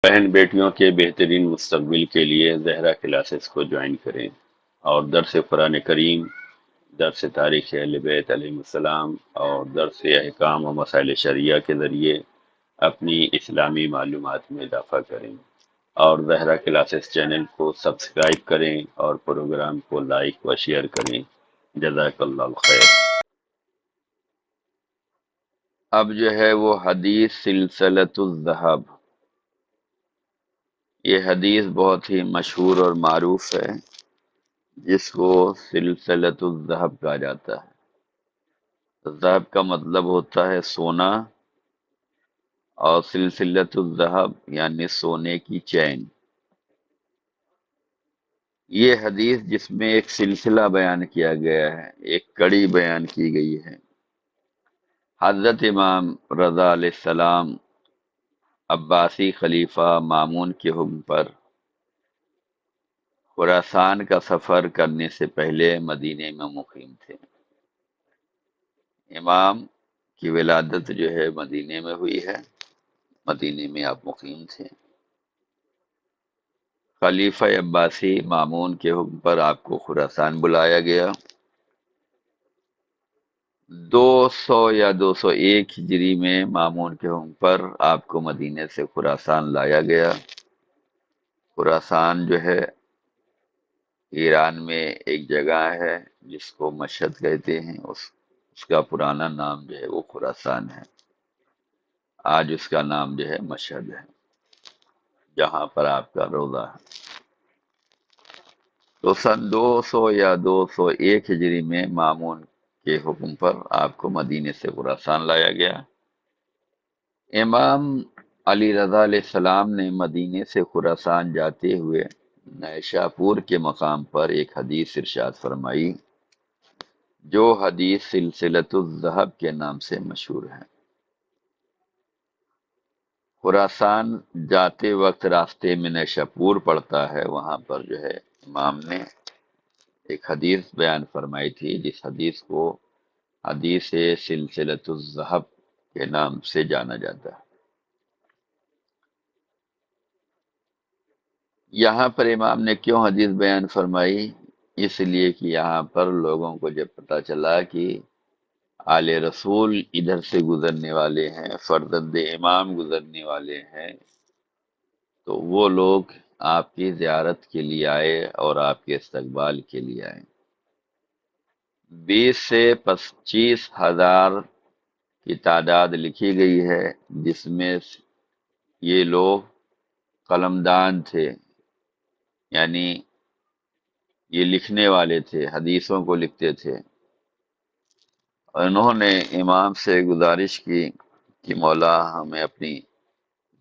بہن بیٹیوں کے بہترین مستقبل کے لیے زہرا کلاسز کو جوائن کریں اور درس قرآن کریم، درس تاریخ اہل بیت علیہ السلام اور درس احکام و مسائل شریعہ کے ذریعے اپنی اسلامی معلومات میں اضافہ کریں، اور زہرا کلاسز چینل کو سبسکرائب کریں اور پروگرام کو لائک و شیئر کریں۔ جزاک اللہ خیر۔ اب جو ہے وہ حدیث سلسلۃ الذہب، یہ حدیث بہت ہی مشہور اور معروف ہے، جس کو سلسلۃ الذہب کہا جاتا ہے۔ ذہب کا مطلب ہوتا ہے سونا، اور سلسلۃ الذہب یعنی سونے کی چین۔ یہ حدیث جس میں ایک سلسلہ بیان کیا گیا ہے، ایک کڑی بیان کی گئی ہے۔ حضرت امام رضا علیہ السلام عباسی خلیفہ مامون کے حکم پر خراسان کا سفر کرنے سے پہلے مدینے میں مقیم تھے۔ امام کی ولادت جو ہے مدینے میں ہوئی ہے، مدینے میں آپ مقیم تھے۔ خلیفہ عباسی مامون کے حکم پر آپ کو خراسان بلایا گیا۔ 201 ہجری میں مامون کے حکم پر آپ کو مدینے سے خراسان لایا گیا۔ خراسان جو ہے ایران میں ایک جگہ ہے جس کو مشہد کہتے ہیں، اس کا پرانا نام جو ہے وہ خراسان ہے، آج اس کا نام جو ہے مشہد ہے، جہاں پر آپ کا روضہ ہے۔ تو سن 201 ہجری میں مامون کے حکم پر آپ کو مدینے سے خراسان لایا گیا۔ امام علی رضا علیہ السلام نے مدینے سے خراسان جاتے ہوئے نیشاپور کے مقام پر ایک حدیث ارشاد فرمائی، جو حدیث سلسلۃ الذہب کے نام سے مشہور ہے۔ خراسان جاتے وقت راستے میں نیشاپور پڑتا ہے، وہاں پر جو ہے امام نے ایک حدیث بیان فرمائی تھی، جس حدیث کو حدیث سلسلۃ الذہب کے نام سے جانا جاتا ہے۔ یہاں پر امام نے کیوں حدیث بیان فرمائی؟ اس لیے کہ یہاں پر لوگوں کو جب پتہ چلا کہ آل رسول ادھر سے گزرنے والے ہیں، فرزند امام گزرنے والے ہیں، تو وہ لوگ آپ کی زیارت کے لیے آئے اور آپ کے استقبال کے لیے آئے۔ 20 سے 25,000 کی تعداد لکھی گئی ہے، جس میں یہ لوگ قلمدان تھے، یعنی یہ لکھنے والے تھے، حدیثوں کو لکھتے تھے۔ اور انہوں نے امام سے گزارش کی کہ مولا ہمیں اپنی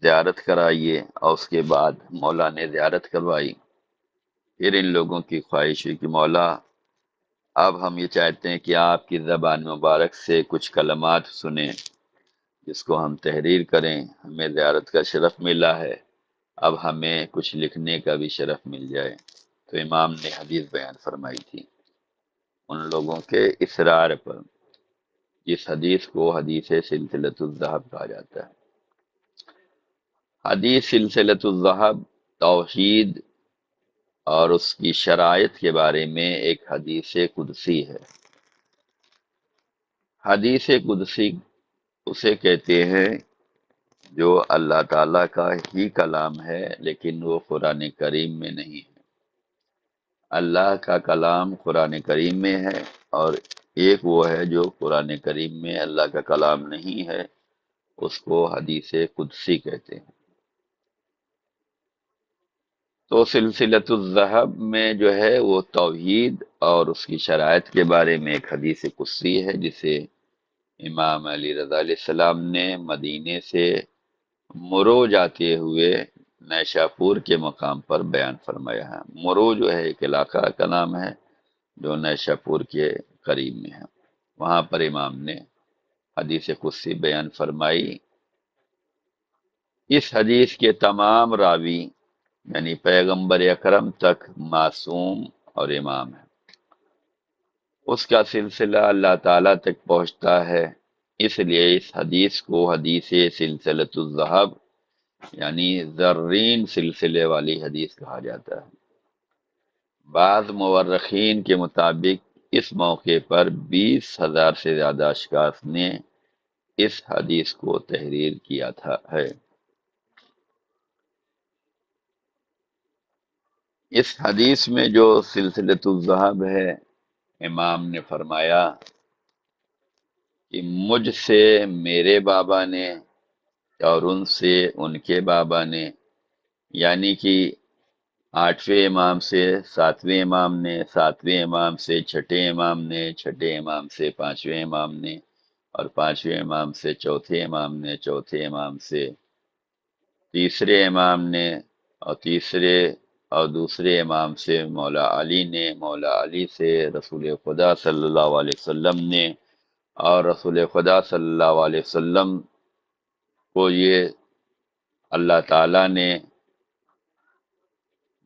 زیارت کرائیے، اور اس کے بعد مولا نے زیارت کروائی۔ پھر ان لوگوں کی خواہش ہوئی کہ مولا اب ہم یہ چاہتے ہیں کہ آپ کی زبان مبارک سے کچھ کلمات سنیں، جس کو ہم تحریر کریں، ہمیں زیارت کا شرف ملا ہے، اب ہمیں کچھ لکھنے کا بھی شرف مل جائے۔ تو امام نے حدیث بیان فرمائی تھی ان لوگوں کے اصرار پر، جس حدیث کو حدیث سلسلۃ الذہب کہا جاتا ہے۔ حدیث سلسلۃ الذہب توحید اور اس کی شرائط کے بارے میں ایک حدیث قدسی ہے۔ حدیث قدسی اسے کہتے ہیں جو اللہ تعالیٰ کا ہی کلام ہے، لیکن وہ قرآن کریم میں نہیں ہے۔ اللہ کا کلام قرآن کریم میں ہے، اور ایک وہ ہے جو قرآن کریم میں اللہ کا کلام نہیں ہے، اس کو حدیث قدسی کہتے ہیں۔ تو سلسلۃ الذہب میں جو ہے وہ توحید اور اس کی شرائط کے بارے میں ایک حدیث قدسی ہے، جسے امام علی رضا علیہ السلام نے مدینے سے مرو جاتے ہوئے نیشاپور کے مقام پر بیان فرمایا ہے۔ مرو جو ہے ایک علاقہ کا نام ہے جو نیشاپور کے قریب میں ہے، وہاں پر امام نے حدیث قدسی بیان فرمائی۔ اس حدیث کے تمام راوی یعنی پیغمبر اکرم تک معصوم اور امام ہے، اس کا سلسلہ اللہ تعالیٰ تک پہنچتا ہے، اس لیے اس حدیث کو حدیث سلسلۃ الذہب یعنی زرین سلسلے والی حدیث کہا جاتا ہے۔ بعض مورخین کے مطابق اس موقع پر 20,000 سے زیادہ اشخاص نے اس حدیث کو تحریر کیا تھا ہے۔ اس حدیث میں جو سلسلۃ الذہب ہے، امام نے فرمایا کہ مجھ سے میرے بابا نے اور ان سے ان کے بابا نے، یعنی کہ 8ویں امام سے 7ویں امام نے، 7ویں امام سے چھٹے امام نے، چھٹے امام سے 5ویں امام نے، اور 5ویں امام سے چوتھے امام نے، چوتھے امام سے تیسرے امام نے، اور تیسرے اور دوسرے امام سے مولا علی نے، مولا علی سے رسول خدا صلی اللہ علیہ وسلم نے، اور رسول خدا صلی اللہ علیہ وسلم کو یہ اللہ تعالی نے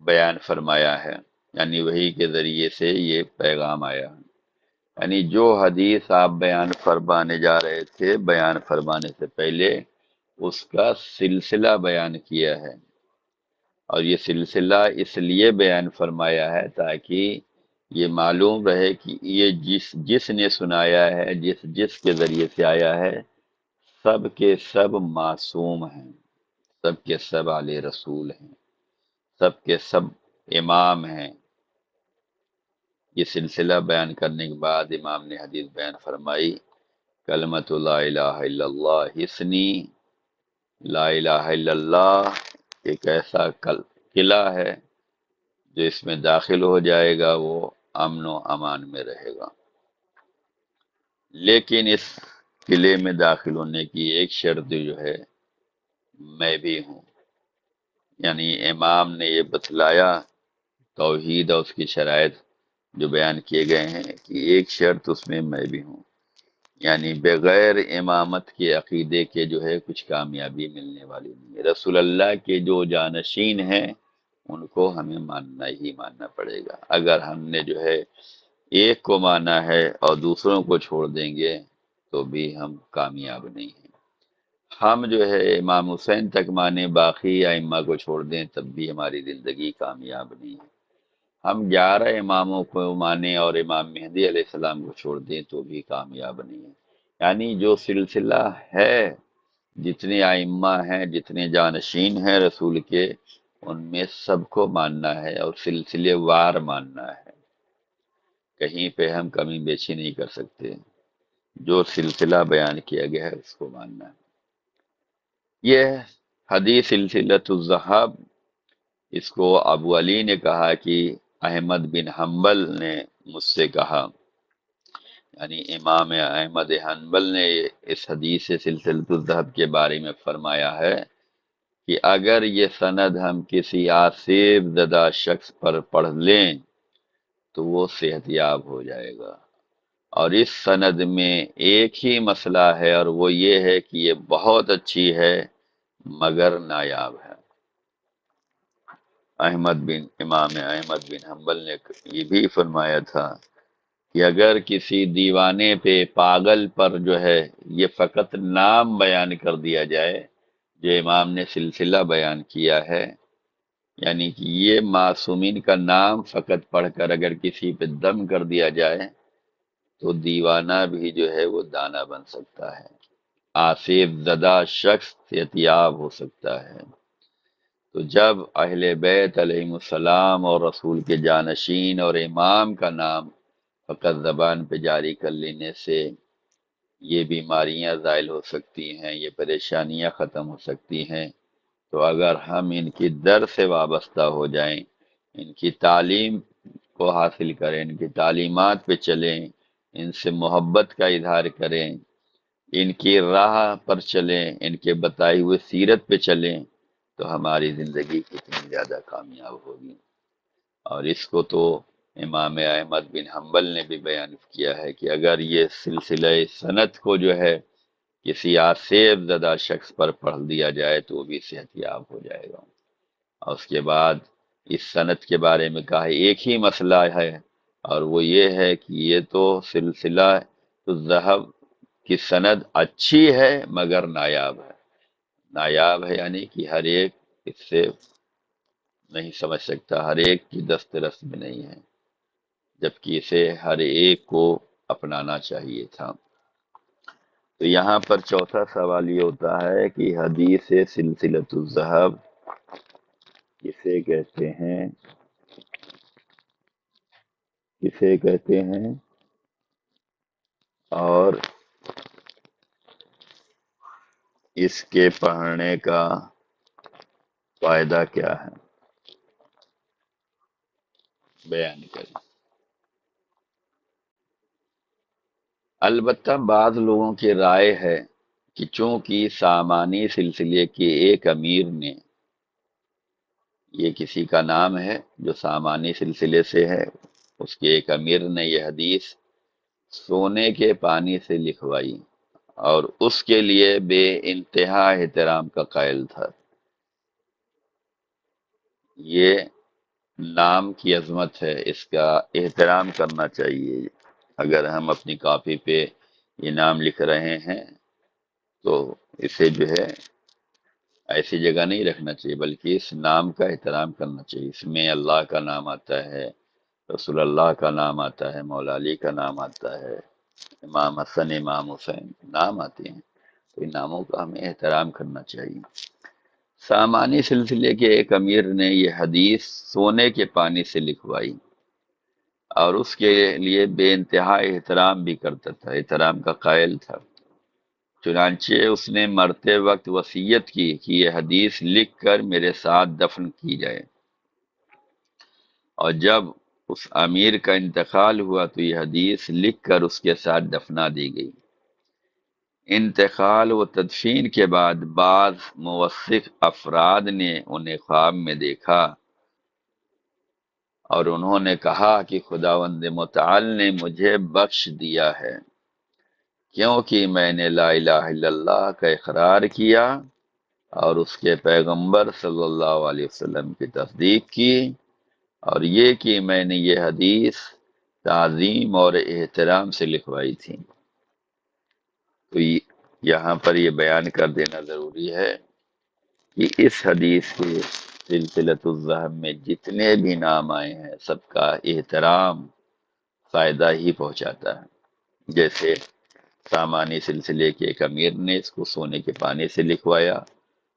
بیان فرمایا ہے، یعنی وحی کے ذریعے سے یہ پیغام آیا۔ یعنی جو حدیث آپ بیان فرمانے جا رہے تھے، بیان فرمانے سے پہلے اس کا سلسلہ بیان کیا ہے، اور یہ سلسلہ اس لیے بیان فرمایا ہے تاکہ یہ معلوم رہے کہ یہ جس نے سنایا ہے، جس کے ذریعے سے آیا ہے، سب کے سب معصوم ہیں، سب کے سب اعلی رسول ہیں، سب کے سب امام ہیں۔ یہ سلسلہ بیان کرنے کے بعد امام نے حدیث بیان فرمائی، کلمۃ لا الہ الا اللہ حسنی، لا الہ الا اللہ ایک ایسا قلعہ ہے جو اس میں داخل ہو جائے گا وہ امن و امان میں رہے گا، لیکن اس قلعے میں داخل ہونے کی ایک شرط جو ہے، میں بھی ہوں۔ یعنی امام نے یہ بتلایا توحید اور اس کی شرائط جو بیان کیے گئے ہیں کہ ایک شرط اس میں بھی ہوں، یعنی بغیر امامت کے عقیدے کے جو ہے کچھ کامیابی ملنے والی نہیں ہے۔ رسول اللہ کے جو جانشین ہیں ان کو ہمیں ماننا پڑے گا۔ اگر ہم نے جو ہے ایک کو مانا ہے اور دوسروں کو چھوڑ دیں گے تو بھی ہم کامیاب نہیں ہیں۔ ہم جو ہے امام حسین تک مانے، باقی ائمہ کو چھوڑ دیں تب بھی ہماری زندگی کامیاب نہیں ہے۔ ہم 11 اماموں کو مانیں اور امام مہدی علیہ السلام کو چھوڑ دیں تو بھی کامیاب نہیں ہے۔ یعنی جو سلسلہ ہے، جتنے ائمہ ہیں، جتنے جانشین ہیں رسول کے، ان میں سب کو ماننا ہے اور سلسلے وار ماننا ہے، کہیں پہ ہم کمی بیشی نہیں کر سکتے۔ جو سلسلہ بیان کیا گیا ہے اس کو ماننا ہے۔ یہ حدیث سلسلۃ الذہب، اس کو ابو علی نے کہا کہ احمد بن حنبل نے مجھ سے کہا، یعنی امام احمد حنبل نے اس حدیث سلسلۃ الذہب کے بارے میں فرمایا ہے کہ اگر یہ سند ہم کسی آسیب زدہ شخص پر پڑھ لیں تو وہ صحت یاب ہو جائے گا، اور اس سند میں ایک ہی مسئلہ ہے اور وہ یہ ہے کہ یہ بہت اچھی ہے مگر نایاب ہے۔ امام احمد بن حنبل نے یہ بھی فرمایا تھا کہ اگر کسی دیوانے پہ، پاگل پر جو ہے یہ فقط نام بیان کر دیا جائے جو امام نے سلسلہ بیان کیا ہے، یعنی کہ یہ معصومین کا نام فقط پڑھ کر اگر کسی پہ دم کر دیا جائے تو دیوانہ بھی جو ہے وہ دانا بن سکتا ہے، آصف زدہ شخص صحتیاب ہو سکتا ہے۔ تو جب اہل بیت علیہم السلام اور رسول کے جانشین اور امام کا نام فقط زبان پہ جاری کر لینے سے یہ بیماریاں زائل ہو سکتی ہیں، یہ پریشانیاں ختم ہو سکتی ہیں، تو اگر ہم ان کی در سے وابستہ ہو جائیں، ان کی تعلیم کو حاصل کریں، ان کی تعلیمات پہ چلیں، ان سے محبت کا اظہار کریں، ان کی راہ پر چلیں، ان کے بتائی ہوئے سیرت پہ چلیں، تو ہماری زندگی کتنی زیادہ کامیاب ہوگی۔ اور اس کو تو امام احمد بن حنبل نے بھی بیان کیا ہے کہ اگر یہ سلسلہ سند کو جو ہے کسی آسیب زدہ شخص پر پڑھ دیا جائے تو وہ بھی صحت یاب ہو جائے گا۔ اور اس کے بعد اس سند کے بارے میں کہا ایک ہی مسئلہ ہے، اور وہ یہ ہے کہ یہ تو سلسلہ الذہب کی سند اچھی ہے مگر نایاب ہے۔ نایاب ہے یعنی کہ ہر ایک اس سے نہیں سمجھ سکتا، ہر ایک کی دست رس میں نہیں ہے، جبکہ اسے ہر ایک کو اپنانا چاہیے تھا۔ تو یہاں پر چوتھا سوال یہ ہوتا ہے کہ حدیث سلسلۃ الذہب کسے کہتے ہیں؟ کسے کہتے ہیں اور اس کے پڑھنے کا فائدہ کیا ہے؟ بیان کریں۔ البتہ بعض لوگوں کی رائے ہے کہ چونکہ سامانی سلسلے کے ایک امیر نے، یہ کسی کا نام ہے جو سامانی سلسلے سے ہے، اس کے ایک امیر نے یہ حدیث سونے کے پانی سے لکھوائی اور اس کے لیے بے انتہا احترام کا قائل تھا۔ یہ نام کی عظمت ہے، اس کا احترام کرنا چاہیے۔ اگر ہم اپنی کاپی پہ یہ نام لکھ رہے ہیں تو اسے جو ہے ایسی جگہ نہیں رکھنا چاہیے، بلکہ اس نام کا احترام کرنا چاہیے۔ اس میں اللہ کا نام آتا ہے، رسول اللہ کا نام آتا ہے، مولا علی کا نام آتا ہے، امام حسن، امام حسین نام آتے ہیں، تو ان ناموں کا ہمیں احترام کرنا چاہیے۔ سامانی سلسلے کے ایک امیر نے یہ حدیث سونے کے پانی سے لکھوائی اور اس کے لیے بے انتہا احترام بھی کرتا تھا، احترام کا قائل تھا۔ چنانچہ اس نے مرتے وقت وصیت کی کہ یہ حدیث لکھ کر میرے ساتھ دفن کی جائے، اور جب اس امیر کا انتقال ہوا تو یہ حدیث لکھ کر اس کے ساتھ دفنا دی گئی۔ انتقال و تدفین کے بعد بعض موثق افراد نے انہیں خواب میں دیکھا اور انہوں نے کہا کہ خداوند متعال نے مجھے بخش دیا ہے، کیونکہ میں نے لا الہ الا اللہ کا اقرار کیا اور اس کے پیغمبر صلی اللہ علیہ وسلم کی تصدیق کی، اور یہ کہ میں نے یہ حدیث تعظیم اور احترام سے لکھوائی تھی۔ تو یہاں پر یہ بیان کر دینا ضروری ہے کہ اس حدیث کے سلسلۃ الذہب میں جتنے بھی نام آئے ہیں سب کا احترام فائدہ ہی پہنچاتا ہے۔ جیسے سامانی سلسلے کے ایک امیر نے اس کو سونے کے پانی سے لکھوایا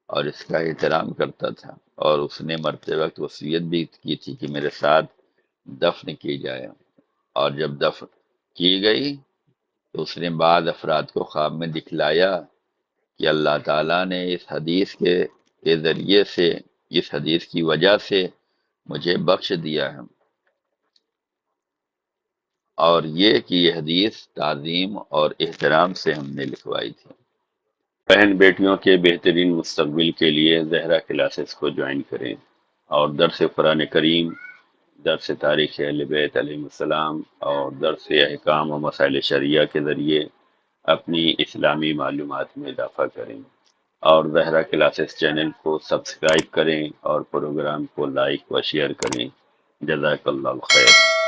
اور اس کا احترام کرتا تھا، اور اس نے مرتے وقت وصیت بھی کی تھی کہ میرے ساتھ دفن کی جائے، اور جب دفن کی گئی تو اس نے بعض افراد کو خواب میں دکھلایا کہ اللہ تعالیٰ نے اس حدیث کے ذریعے سے، اس حدیث کی وجہ سے مجھے بخش دیا ہے، اور یہ کہ یہ حدیث تعظیم اور احترام سے ہم نے لکھوائی تھی۔ بہن بیٹیوں کے بہترین مستقبل کے لیے زہرا کلاسز کو جوائن کریں اور درس قرآن کریم، درس تاریخ اہل بیت علیہ السلام اور درس احکام و مسائل شریعہ کے ذریعے اپنی اسلامی معلومات میں اضافہ کریں، اور زہرا کلاسز چینل کو سبسکرائب کریں اور پروگرام کو لائک و شیئر کریں۔ جزاک اللہ خیر۔